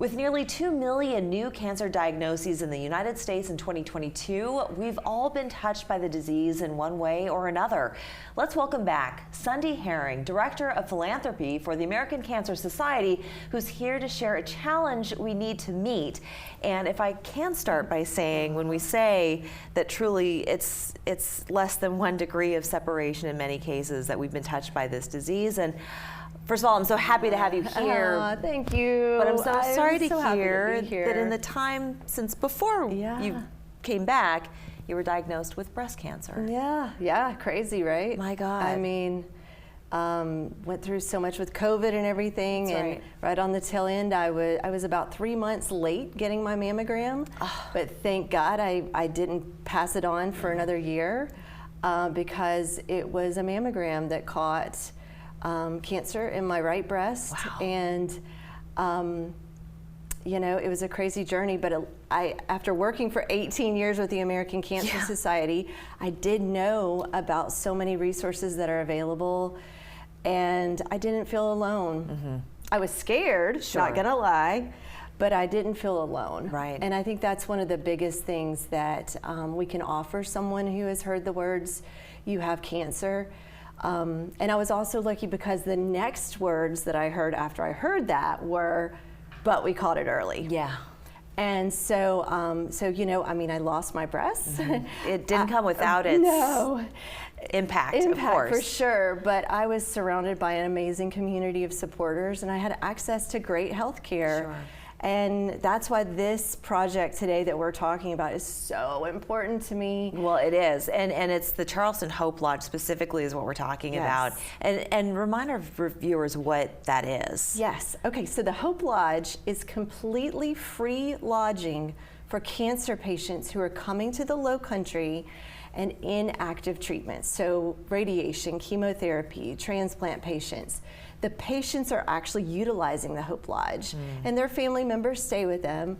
With nearly 2 million new cancer diagnoses in the United States in 2022, we've all been touched by the disease in one way or another. Let's welcome back Sunday Herring, Director of Philanthropy for the American Cancer Society, who's here to share a challenge we need to meet. And if I can start by saying, when we say that truly it's less than 1 degree of separation in many cases that we've been touched by this disease. And first of all, I'm so happy to have you here. Thank you. But I'm so sorry to hear that in the time since before you came back, you were diagnosed with breast cancer. Yeah, crazy, right? My God. I mean, went through so much with COVID and everything. That's and right on the tail end, I was about 3 months late getting my mammogram. But thank God I didn't pass it on for another year because it was a mammogram that caught cancer in my right breast. Wow. And you know, it was a crazy journey, but after working for 18 years with the American Cancer Society, I did know about so many resources that are available, and I didn't feel alone. I was scared, not gonna lie, but I didn't feel alone. Right. And I think that's one of the biggest things that we can offer someone who has heard the words, "You have cancer." And I was also lucky because the next words that I heard after I heard that were, "But we caught it early." Yeah. And so, you know, I mean, I lost my breasts. It didn't come without its impact, of course. For sure. But I was surrounded by an amazing community of supporters, and I had access to great health care. Sure. And that's why this project today that we're talking about is so important to me. Well, it is, and it's the Charleston Hope Lodge specifically is what we're talking about. And remind our viewers what that is. Yes. Okay, so the Hope Lodge is completely free lodging for cancer patients who are coming to the Lowcountry and in active treatment. So radiation, chemotherapy, transplant patients. The patients are actually utilizing the Hope Lodge, and their family members stay with them.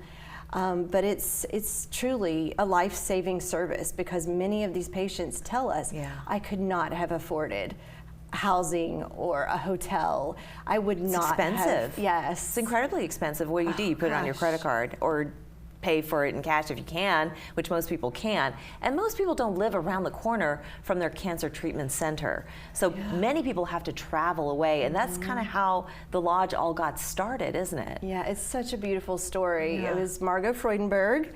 But it's truly a life-saving service because many of these patients tell us, I could not have afforded housing or a hotel. I would not expensive. Yes. It's incredibly expensive. What do? You put it on your credit card or pay for it in cash if you can, which most people can. And most people don't live around the corner from their cancer treatment center. So many people have to travel away, and that's kind of how the lodge all got started, isn't it? Yeah, it's such a beautiful story. It was Margot Freudenberg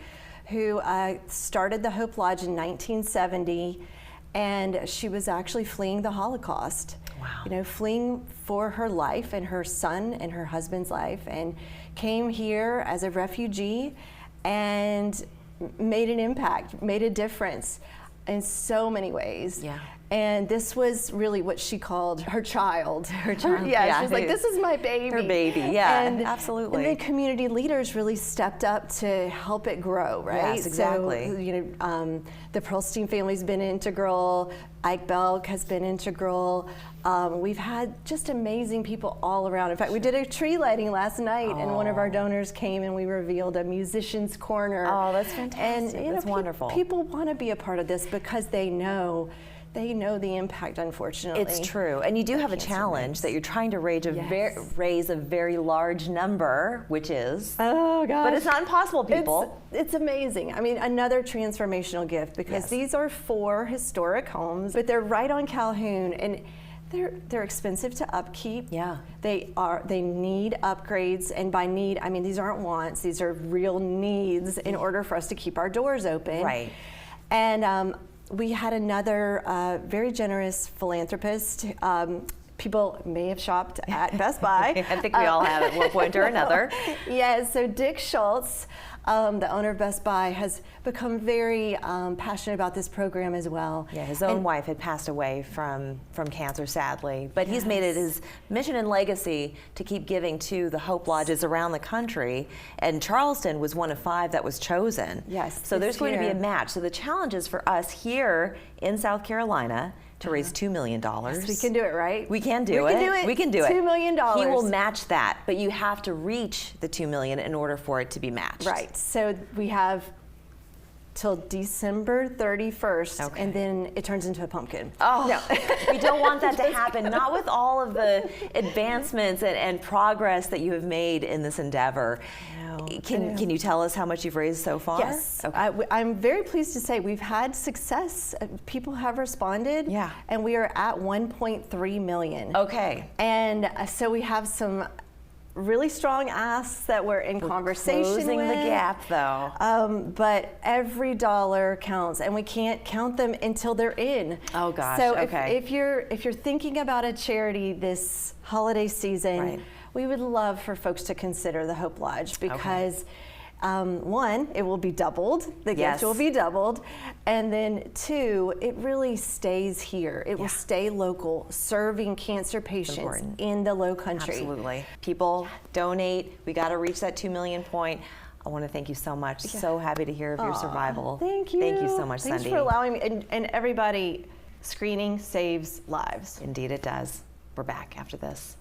who started the Hope Lodge in 1970, and she was actually fleeing the Holocaust. Wow. You know, fleeing for her life and her son and her husband's life, and came here as a refugee and made an impact, made a difference in so many ways. Yeah. And this was really what she called her child. Her child. Yeah, she's like, this is my baby. Her baby, yeah, and, absolutely. And the community leaders really stepped up to help it grow, right? Yes, exactly. So, you know, the Pearlstein family's been integral. Ike Belk has been integral. We've had just amazing people all around. In fact, we did a tree lighting last night, and one of our donors came and we revealed a musician's corner. Oh, that's fantastic. And that's wonderful. People want to be a part of this because they know the impact, unfortunately. It's true. And you do have a challenge that you're trying to raise a very large number, which is... Oh, gosh. But it's not impossible, people. It's amazing. I mean, another transformational gift because these are 4 historic homes, but they're right on Calhoun, and they're expensive to upkeep. Yeah. They need upgrades, and by need, I mean, these aren't wants, these are real needs in order for us to keep our doors open. Right. And we had another very generous philanthropist. People may have shopped at Best Buy. I think we all have at one point or another. Yeah, so Dick Schultz, the owner of Best Buy, has become very passionate about this program as well. Yeah, his own wife had passed away from cancer, sadly. But he's made it his mission and legacy to keep giving to the Hope Lodges around the country. And Charleston was one of 5 that was chosen. Yes. So there's going to be a match. So the challenge is for us here in South Carolina to raise $2 million. Yes, we can do it, right? We can do it. We can do it. $2 million. He will match that, but you have to reach the $2 million in order for it to be matched. Right. So we have till December 31st, Okay. and then it turns into a pumpkin. Oh, No. we don't want that to happen. Not with all of the advancements and progress that you have made in this endeavor. No. Can you tell us how much you've raised so far? Yes, Okay. I'm very pleased to say we've had success. People have responded, Yeah. and we are at 1.3 million. Okay. And so we have some really strong asks that we're in conversation Closing with. the gap, though. But every dollar counts, and we can't count them until they're in. Oh, gosh, So okay. if you're thinking about a charity this holiday season, Right. we would love for folks to consider the Hope Lodge because. One, it will be doubled. The Yes. gift will be doubled. And then two, it really stays here. It will Yeah. stay local, serving cancer patients important. in the Lowcountry. Absolutely. People donate. We got to reach that 2 million point. I want to thank you so much. So happy to hear of your survival. Thank you. Thank you so much, Thanks Sunday. for allowing me. And everybody, screening saves lives. Indeed it does. We're back after this.